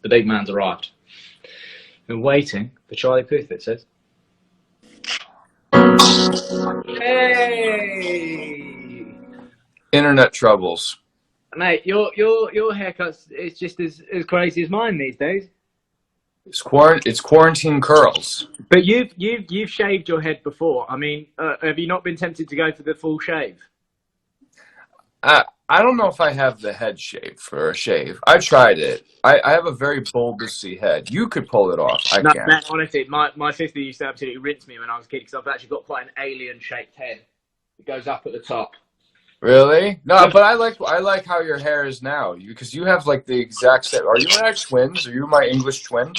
The big man's arrived. Been waiting for Charlie Puth, it says. Hey! Internet troubles. Mate, your haircut's it's just as crazy as mine these days. It's quarantine curls. But you've shaved your head before. I mean, have you not been tempted to go for the full shave? I don't know if I have the head shape for a shave. I tried it. I have a very bulbousy head. You could pull it off. I No, can't. man, honestly, my sister used to absolutely rinse me when I was a kid because I've actually got quite an alien-shaped head. It goes up at the top. Really? No, but I like how your hair is now. Because you have like the exact same. Are you and I twins? Are you my English twin?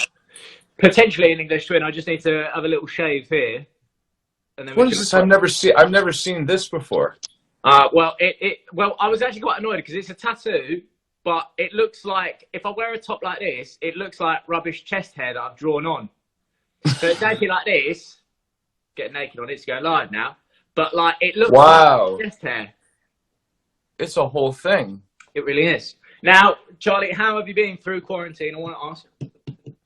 Potentially an English twin. I just need to have a little shave here. And then What is this? I've never seen this before. Well, I was actually quite annoyed because it's a tattoo, but it looks like if I wear a top like this, it looks like rubbish chest hair that I've drawn on. So it's actually like this. Get naked on Instagram live now, but like it looks like chest hair. It's a whole thing. It really is. Now, Charlie, how have you been through quarantine? I want to ask.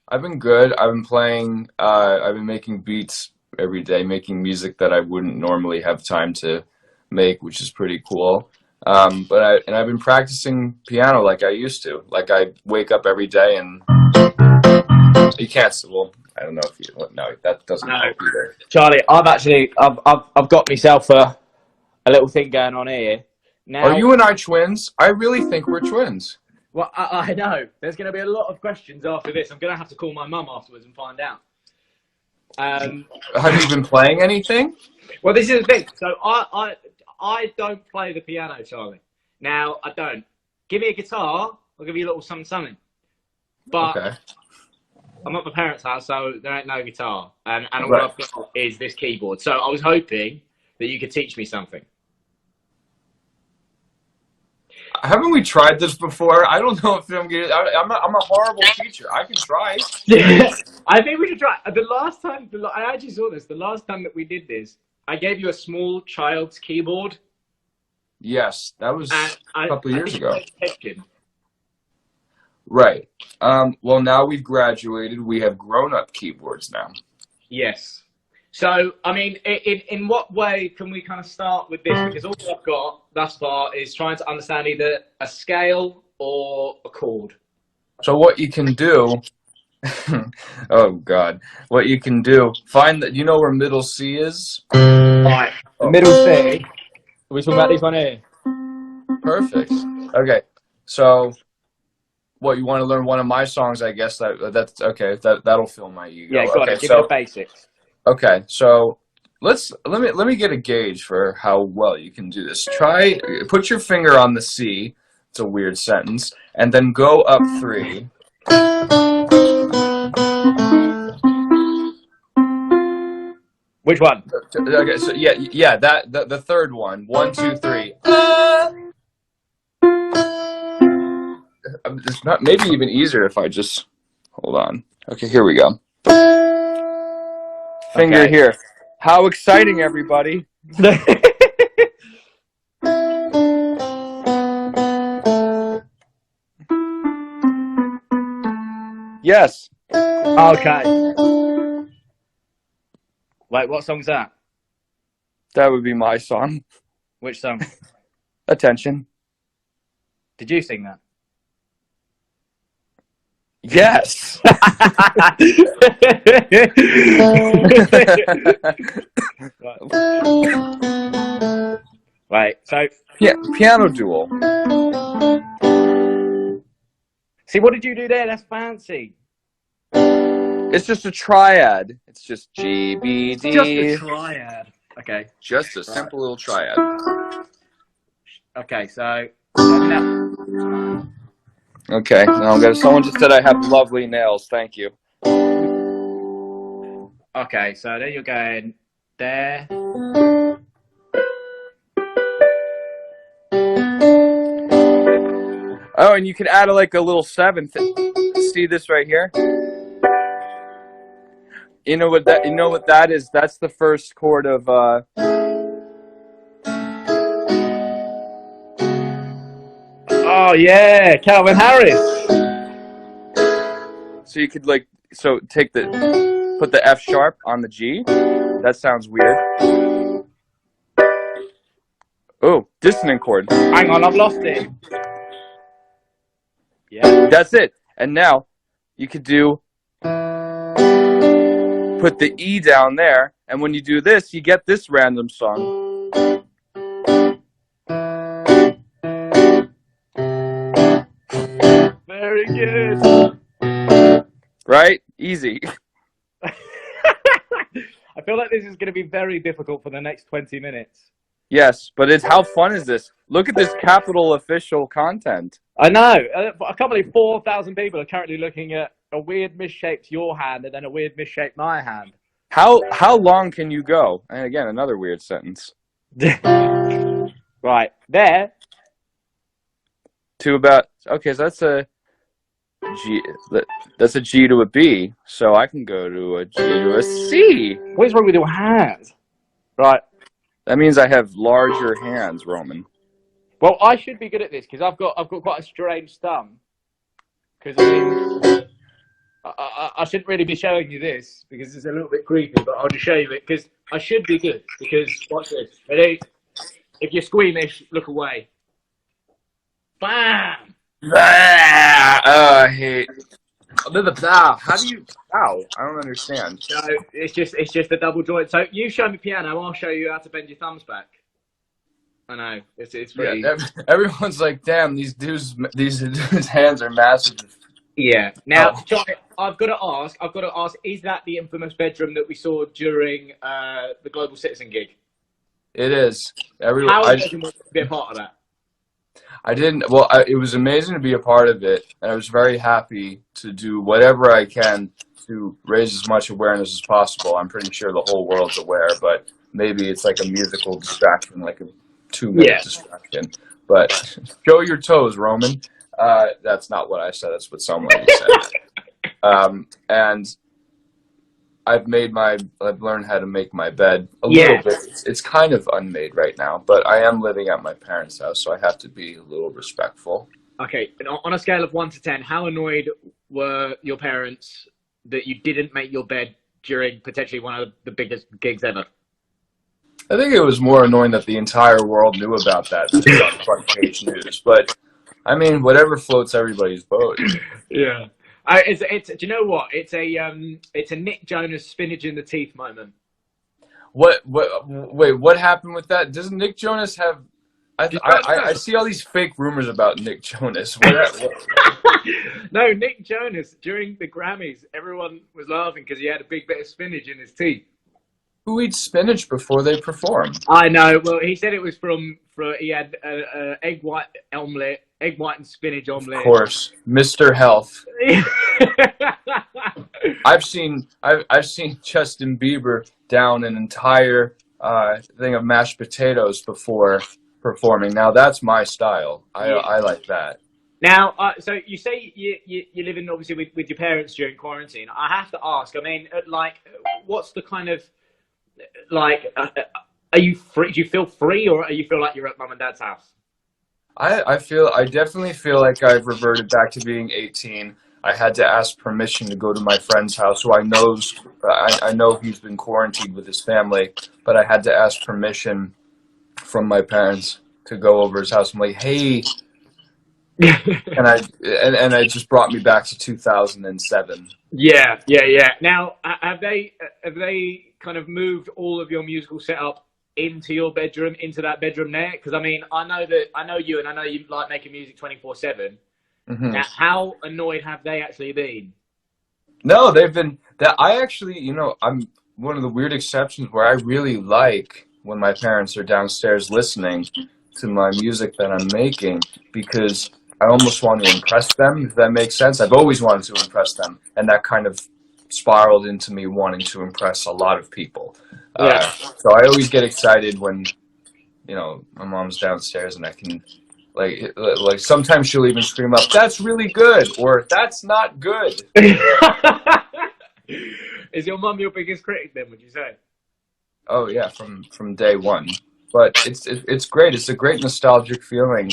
I've been good. I've been playing. I've been making beats every day, making music that I wouldn't normally have time to make, which is pretty cool. But I've been practicing piano like I used to. Like I wake up every day and you can't. Well, I don't know if you. No, that doesn't help either. Charlie, I've got myself a little thing going on here. Now, are you and I twins? I really think we're twins. Well, I know. There's going to be a lot of questions after this. I'm going to have to call my mum afterwards and find out. Have you been playing anything? Well, this is the thing. So I don't play the piano, Charlie. Now, I don't. Give me a guitar, I'll give you a little something. But okay. I'm at my parents' house, so there ain't no guitar. And all I've got is this keyboard. So I was hoping that you could teach me something. Haven't we tried this before? I don't know if I'm getting. I'm a horrible teacher. I can try. I think we should try. The last time, I actually saw this. The last time that we did this, I gave you a small child's keyboard. Yes, that was a couple of years ago. Right. Well, now we've graduated. We have grown-up keyboards now. Yes. So, I mean, in what way can we kind of start with this? Because all I've got thus far is trying to understand either a scale or a chord. So what you can do, oh God, what you can do, find that, you know where middle C is? Right. Middle C. Are we talking about this one here? Perfect. Okay. So, what, you want to learn one of my songs, I guess, that's okay, that'll fill my ego. Yeah, got it. Give me the basics. Okay, so let me get a gauge for how well you can do this. Put your finger on the C. It's a weird sentence, and then go up 3. Which one? Okay, so yeah, the third one. 1, 2, 3. It's not maybe even easier if I just hold on. Okay, here we go. Finger here. How exciting, everybody. Yes. Okay. Wait, what song's that? That would be my song. Which song? Attention. Did you sing that? Yes. Right. So piano duel. See, what did you do there? That's fancy. It's just a triad. It's just G, B, D. Just a triad. Okay. Just a simple little triad. Okay, so. Okay, now someone just said I have lovely nails. Thank you. Okay, so then you're going there. Oh, and you can add a little 7th. See this right here? You know what that is? That's the first chord of Oh yeah, Calvin Harris. So you could like, so take put the F sharp on the G. That sounds weird. Oh, dissonant chord. Hang on, I've lost it. Yeah. That's it. And now you could do, put the E down there, and when you do this, you get this random song. Very good. Right? Easy. I feel like this is going to be very difficult for the next 20 minutes. Yes, but how fun is this? Look at this Capital official content. I know. I can't believe 4,000 people are currently looking at a weird misshaped your hand and then a weird misshaped my hand. How long can you go? And again, another weird sentence. Right. There. To about, okay, so that's a G. That's a G to a B. So I can go to a G to a C. What is wrong with your hand? Right. That means I have larger hands, Roman. Well, I should be good at this because I've got quite a strange thumb. Because I shouldn't really be showing you this because it's a little bit creepy, but I'll just show you it because I should be good. Because watch this. Ready? If you're squeamish, look away. Bam! I hate. How do you? Ow! I don't understand. So it's just a double joint. So you show me piano, I'll show you how to bend your thumbs back. I know it's pretty. Yeah, everyone's like, "Damn, these dudes' hands are massive." Yeah. Now, Charlie, I've got to ask, is that the infamous bedroom that we saw during the Global Citizen gig? It is. How amazing was it to be a part of that? I didn't. Well, it was amazing to be a part of it, and I was very happy to do whatever I can to raise as much awareness as possible. I'm pretty sure the whole world's aware, but maybe it's like a musical distraction, like a 2-minute distraction. But show your toes, Roman. That's not what I said. That's what someone said. And I've learned how to make my bed a little bit. It's kind of unmade right now, but I am living at my parents' house, so I have to be a little respectful. Okay, on a scale of 1 to 10, how annoyed were your parents that you didn't make your bed during potentially one of the biggest gigs ever? I think it was more annoying that the entire world knew about that since it was on front page news. But I mean, whatever floats everybody's boat. Yeah. Do you know what? It's a Nick Jonas spinach in the teeth moment. Wait, what happened with that? Doesn't Nick Jonas have? I see all these fake rumors about Nick Jonas. No, Nick Jonas during the Grammys, everyone was laughing because he had a big bit of spinach in his teeth. Who eats spinach before they perform? I know. Well, he said it was he had egg white and spinach omelette. Of course, Mr. Health. I've seen Justin Bieber down an entire thing of mashed potatoes before performing. Now that's my style. I like that. Now, so you say you're living obviously with your parents during quarantine. I have to ask. I mean, like, what's the kind of like? Are you free? Do you feel free, or you feel like you're at mum and dad's house? I definitely feel like I've reverted back to being 18. I had to ask permission to go to my friend's house, who I know he's been quarantined with his family, but I had to ask permission from my parents to go over his house. I'm like, hey, and it just brought me back to 2007. Yeah. Now, have they kind of moved all of your musical setup into your bedroom, into that bedroom there? Because I mean, I know you, and I know you like making music 24/7. Mm-hmm. Now, how annoyed have they actually been? No, they've been. I actually, I'm one of the weird exceptions where I really like when my parents are downstairs listening to my music that I'm making, because I almost want to impress them, if that makes sense. I've always wanted to impress them, and that kind of spiraled into me wanting to impress a lot of people. So I always get excited when, my mom's downstairs and I can, like sometimes she'll even scream up, "That's really good," or "That's not good." Is your mom your biggest critic then, would you say? Oh yeah, from day one. But it's great. It's a great nostalgic feeling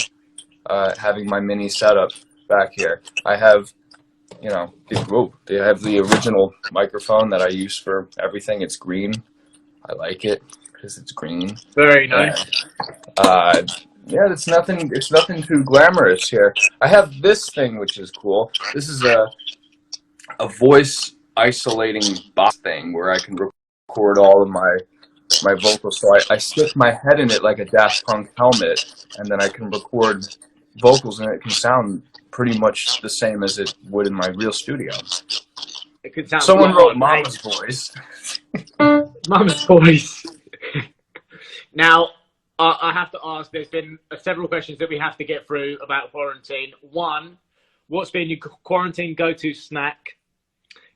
having my mini setup back here. I have you know, they have the original microphone that I use for everything. It's green. I like it because it's green. Very nice. Yeah, it's nothing. It's nothing too glamorous here. I have this thing, which is cool. This is a voice isolating box thing where I can record all of my vocals. So I stick my head in it like a Daft Punk helmet, and then I can record vocals, and it can sound pretty much the same as it would in my real studio. It could sound. Someone wrote Mama's voice. Mama's voice. Now, I have to ask, there's been several questions that we have to get through about quarantine. One, what's been your quarantine go-to snack?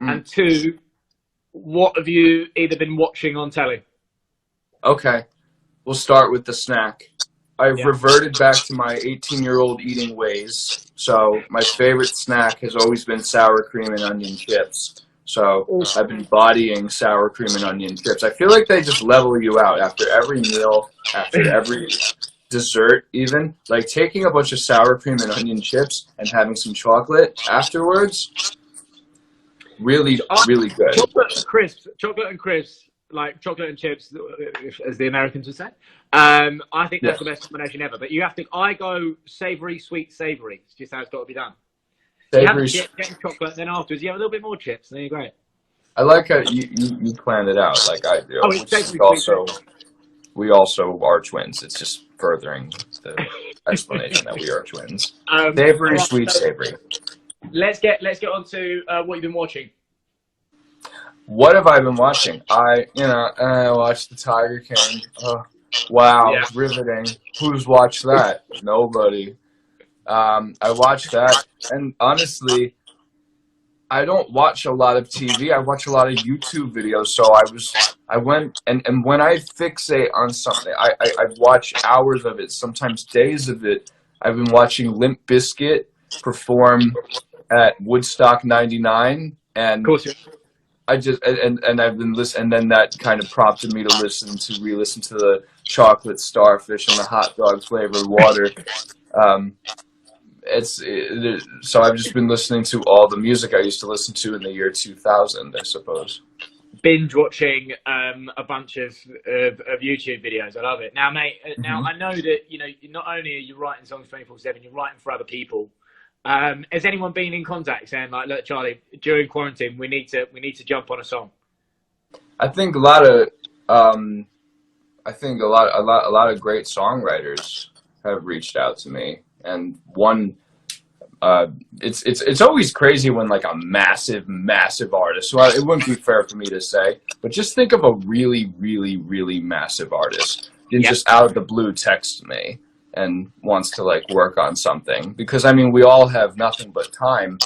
And two, what have you either been watching on telly? Okay, we'll start with the snack. I've reverted back to my 18-year-old eating ways. So my favorite snack has always been sour cream and onion chips. So I've been bodying sour cream and onion chips. I feel like they just level you out after every meal, after every dessert even. Like taking a bunch of sour cream and onion chips and having some chocolate afterwards, really, really good. Chocolate and crisps, like chocolate and chips, as the Americans would say. I think that's the best combination ever. But you have to, I go savory, sweet, savory. It's just how it's got to be done. You have the chips, get chocolate, then afterwards you have a little bit more chips, and then you're great. I like how you planned it out like I do. We also are twins. It's just furthering the explanation that we are twins. Savory, sweet, savory. Let's get on to what you've been watching. What have I been watching? I watched The Tiger King. Wow, riveting. Who's watched that? Nobody. I watched that, and honestly, I don't watch a lot of TV. I watch a lot of YouTube videos. So I went, and when I fixate on something, I watch hours of it, sometimes days of it. I've been watching Limp Bizkit perform at Woodstock '99, and of course, I just and I've been listening, and then that kind of prompted me to re-listen to the Chocolate Starfish and the hot dog flavored water. So I've just been listening to all the music I used to listen to in the year 2000, I suppose. Binge watching a bunch of YouTube videos. I love it. Now, mate. Now I know that not only are you writing songs 24/7, you're writing for other people. Has anyone been in contact saying like, "Look, Charlie, during quarantine, we need to jump on a song"? I think a lot of great songwriters have reached out to me, and one. It's always crazy when like a massive artist. Well, it wouldn't be fair for me to say, but just think of a really, really, really massive artist and just out of the blue text me and wants to like work on something, because I mean we all have nothing but time,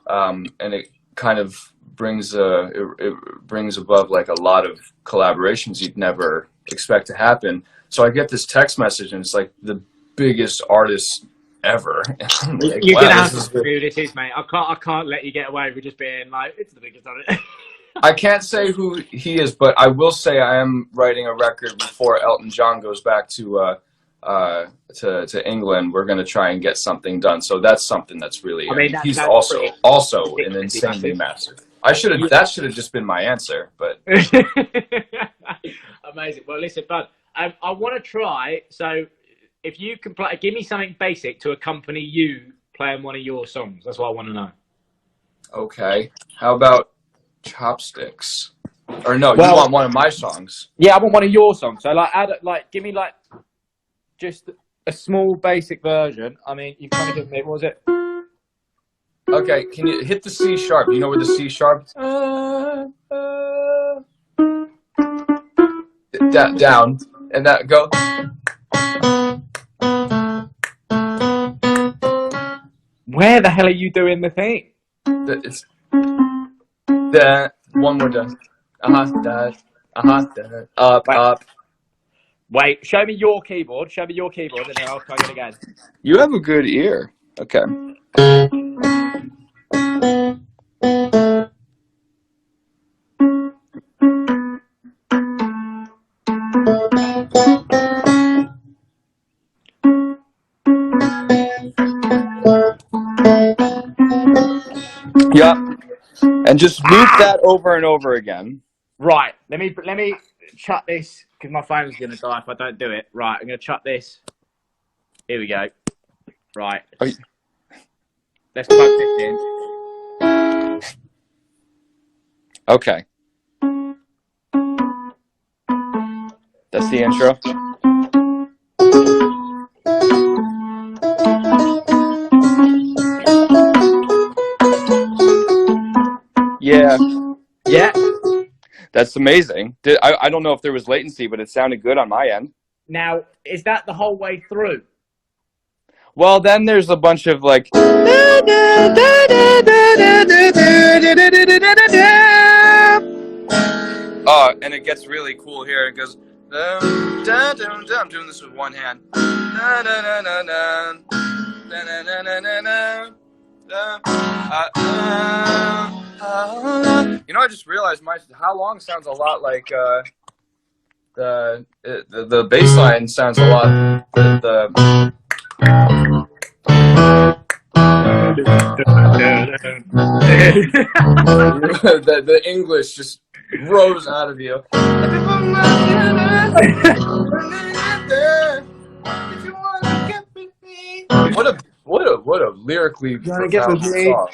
and it kind of brings above like a lot of collaborations you'd never expect to happen. So I get this text message and it's like the biggest artist ever. Like, you're gonna have to do this is, mate. I can't let you get away with just being like it's the biggest artist. I can't say who he is, but I will say I am writing a record before Elton John goes back to England. We're going to try and get something done. So that's something that's really. He's also an insanely massive. That should have just been my answer, but. Amazing. Well, listen, bud. I want to try. So, if you can give me something basic to accompany you playing one of your songs. That's what I want to know. Okay. How about chopsticks? Or no, you want one of my songs? Yeah, I want one of your songs. So give me just a small basic version. I mean, you kind of give me, what was it? Okay, can you hit the C sharp? You know where the C sharp? Down, and that go. Where the hell are you doing the thing? It's that one more done. Up. Wait, show me your keyboard. And then I'll try it again. You have a good ear. Okay. and just loop that over and over again. Right. Let me shut this because my phone's gonna die if I don't do it. Right. I'm gonna shut this. Here we go. Right. Let's plug this in. Okay. That's the intro. Yeah. Yeah. That's amazing. I don't know if there was latency, but it sounded good on my end. Now, is that the whole way through? Well, then there's a bunch of like. Oh, and it gets really cool here. It goes. I'm doing this with one hand. You know, I just realized how long sounds a lot like the bass line sounds a lot the English just rose out of you. What a lyrically profound song.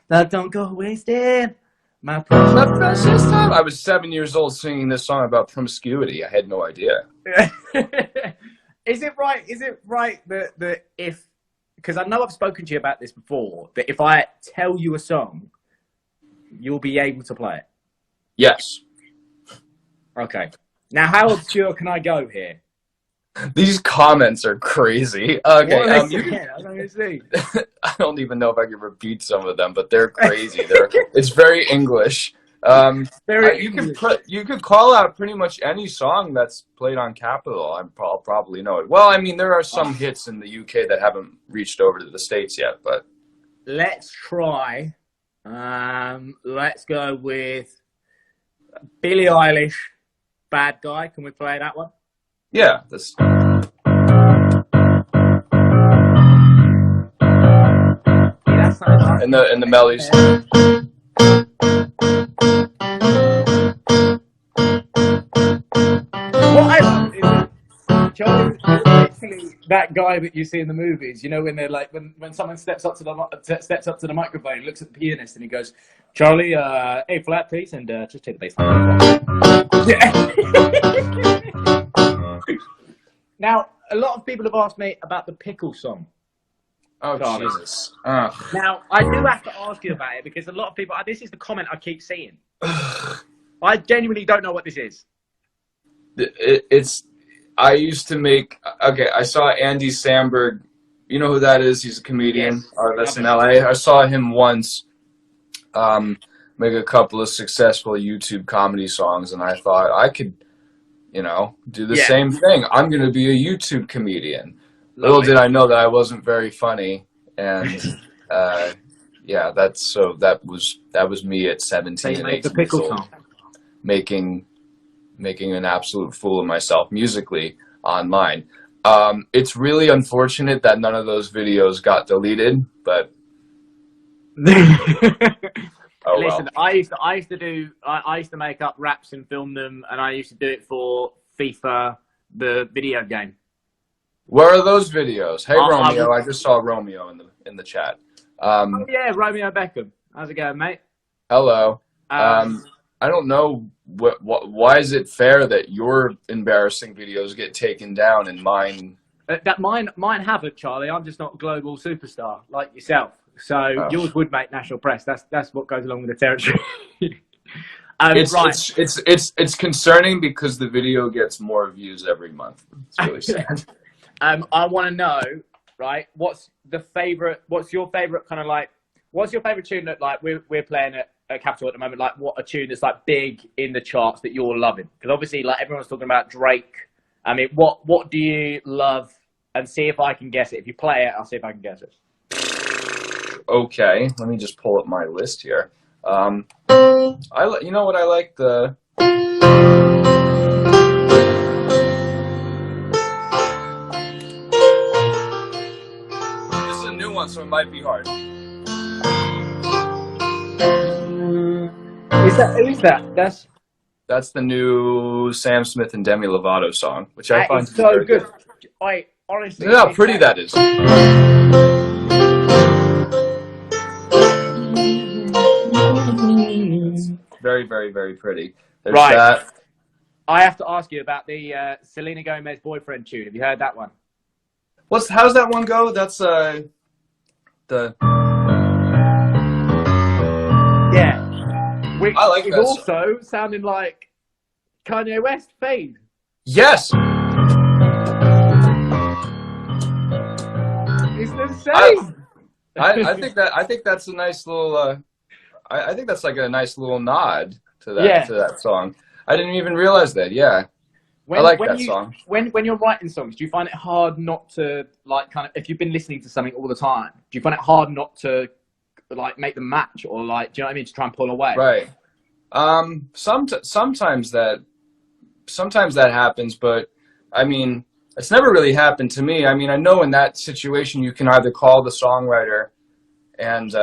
That don't go wasted. My precious time. I was 7 years old singing this song about promiscuity. I had no idea. Is it right? Is it right that if, because I know I've spoken to you about this before, that if I tell you a song, you'll be able to play it? Yes. Okay. Now, how obscure can I go here? These comments are crazy. Okay, I don't see. I don't even know if I can repeat some of them, but they're crazy. It's very English. You could call out pretty much any song that's played on Capitol. I'll probably know it. Well, I mean, there are some hits in the UK that haven't reached over to the States yet, but let's try. Let's go with Billie Eilish, "Bad Guy." Can we play that one? Yeah, this. And the melodies. What I love is Charlie is literally that guy that you see in the movies. You know, when they're like when someone steps up to the microphone, looks at the pianist, and he goes, "Charlie, A flat, please, and just take the bass line." Now, a lot of people have asked me about the pickle song. Oh, Charlie. Jesus. Now, I do have to ask you about it because a lot of people, this is the comment I keep seeing. I genuinely don't know what this is. I used to make, I saw Andy Samberg. You know who that is? He's a comedian. Yes. That's in LA. I saw him once make a couple of successful YouTube comedy songs, and I thought I could, do the same thing. I'm going to be a YouTube comedian. Little did I know that I wasn't very funny, and that was me at 17 and 18 years old, making an absolute fool of myself musically online. It's really unfortunate that none of those videos got deleted, but listen, well. I used to make up raps and film them, and I used to do it for FIFA, the video game. Where are those videos? Hey, Romeo, I just saw Romeo in the chat. Yeah, Romeo Beckham. How's it going, mate? Hello. I don't know why is it fair that your embarrassing videos get taken down and mine? Mine haven't, Charlie. I'm just not a global superstar like yourself. So yours would make national press. That's what goes along with the territory. It's concerning because the video gets more views every month. It's really sad. I want to know, right? What's your favorite tune that like we're playing at Capitol at the moment? Like, what a tune that's like big in the charts that you're loving? Because obviously, like everyone's talking about Drake. I mean, what do you love? And see if I can guess it. If you play it, I'll see if I can guess it. Okay, let me just pull up my list here. You know what I like the. This is a new one, so it might be hard. Who is that? That's the new Sam Smith and Demi Lovato song, which I That find is to be so very good. good. Honestly, Look how pretty that is. Very, very, very pretty. There's right. that. I have to ask you about the Selena Gomez boyfriend tune. Have you heard that one? How's that one go? That's the. Yeah. Which I like is that also sounding like Kanye West Fade. Yes. It's the same. I think that's a nice little. I think that's like a nice little nod to that song. I didn't even realize that. Yeah. I like that song. When you're writing songs, do you find it hard not to like kind of if you've been listening to something all the time? Do you find it hard not to like make them match or like do you know what I mean to try and pull away? Right. Sometimes that happens, but I mean it's never really happened to me. I mean I know in that situation you can either call the songwriter and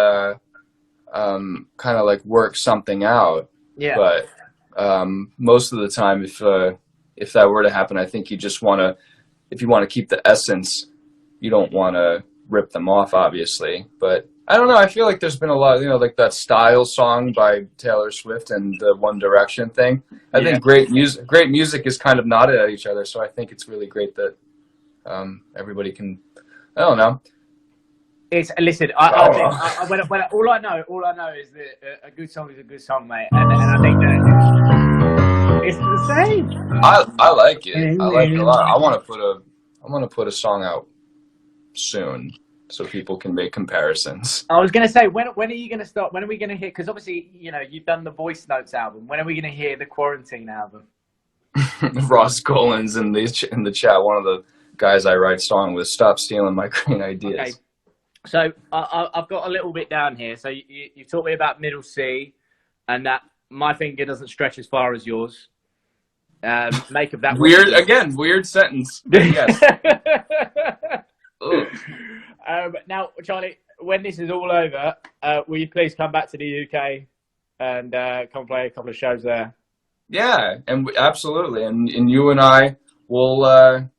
kind of like work something out. Yeah. But most of the time, if that were to happen, I think you just want to, if you want to keep the essence, you don't want to rip them off, obviously. But I don't know. I feel like there's been a lot, like that Style song by Taylor Swift and the One Direction thing. I think great music is kind of nodded at each other. So I think it's really great that everybody can. I don't know. It's listen. I think all I know is that a good song is a good song, mate, and I think that it's the same. I like it. I like it a lot. I want to put a song out soon so people can make comparisons. I was gonna say when are you gonna start? When are we gonna hear? Because obviously you've done the Voice Notes album. When are we gonna hear the Quarantine album? Ross Collins in the chat. One of the guys I write song with. Stop stealing my great ideas. Okay. So I've got a little bit down here. So you taught me about middle C, and that my finger doesn't stretch as far as yours. Make of that weird sentence. Yes. Now, Charlie, when this is all over, will you please come back to the UK and come play a couple of shows there? Yeah, and absolutely, and you and I will.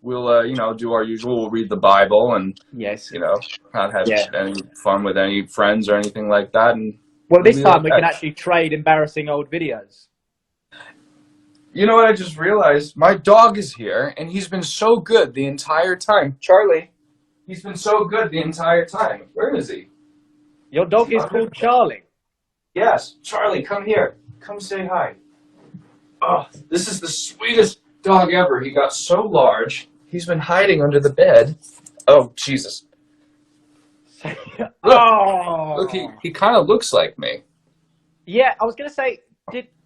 We'll, do our usual. We'll read the Bible and, not have any fun with any friends or anything like that. And this time we can actually trade embarrassing old videos. You know what I just realized? My dog is here, and he's been so good the entire time. Charlie, he's been so good the entire time. Where is he? Your dog is called Charlie? Yes. Charlie, come here. Come say hi. Oh, this is the sweetest dog ever. He got so large. He's been hiding under the bed. Oh, Jesus. Look, he kind of looks like me. Yeah, I was going to say,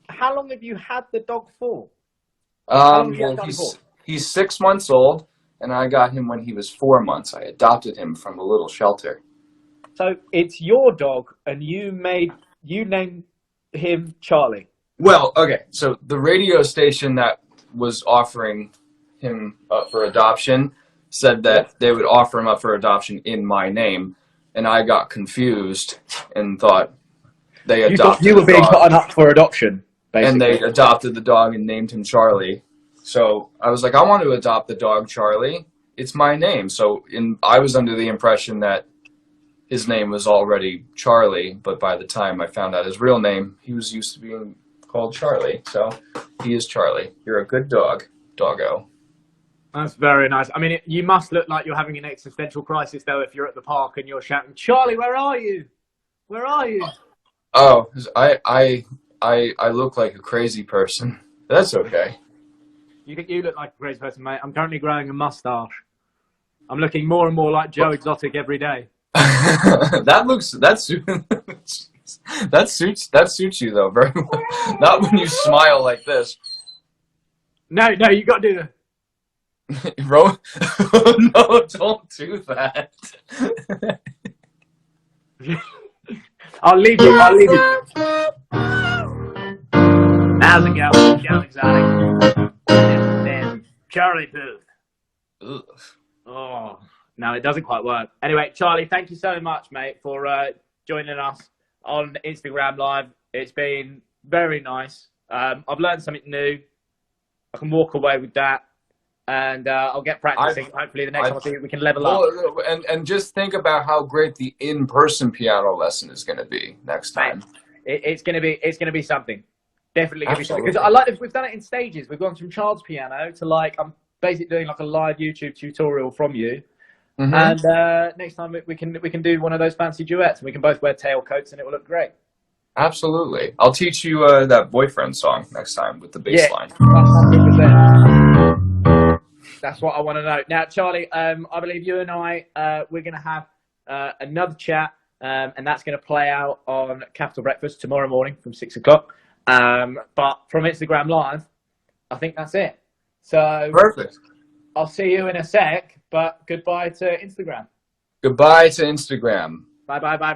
how long have you had the dog for? He's 6 months old, and I got him when he was 4 months. I adopted him from a little shelter. So it's your dog, and you named him Charlie. Well, okay, so the radio station that was offering him up for adoption said that they would offer him up for adoption in my name, and I got confused and thought they adopted you were being put up for adoption, basically. And they adopted the dog and named him Charlie. So I was like, I want to adopt the dog Charlie. It's my name. So I was under the impression that his name was already Charlie, but by the time I found out his real name, he was used to being called Charlie. So he is Charlie. You're a good dog, doggo. That's very nice. I mean, you must look like you're having an existential crisis, though, if you're at the park and you're shouting, Charlie, where are you? Where are you? Oh, I look like a crazy person. That's okay. You look like a crazy person, mate. I'm currently growing a mustache. I'm looking more and more like Joe Exotic every day. that suits you though very well. Not when you smile like this. No, you got to do the. No, don't do that. I'll leave you. How's it going? Joe Exotic. And Charlie Puth. Ugh. Oh, no, it doesn't quite work. Anyway, Charlie, thank you so much, mate, for joining us. on Instagram Live. It's been very nice. I've learned something new. I can walk away with that, and I'll get practicing. Hopefully, the next time I see you, we can level up. And just think about how great the in-person piano lesson is going to be next time. It's going to be something. Definitely going to be something. Because I like that we've done it in stages. We've gone from child's piano to like I'm basically doing like a live YouTube tutorial from you. Mm-hmm. And next time we can do one of those fancy duets, and we can both wear tailcoats, and it will look great. Absolutely, I'll teach you that boyfriend song next time with the bass line. That's what I want to know. Now, Charlie, I believe you and I we're going to have another chat, and that's going to play out on Capital Breakfast tomorrow morning from 6 o'clock. But from Instagram Live, I think that's it. So perfect. I'll see you in a sec. But goodbye to Instagram. Goodbye to Instagram. Bye.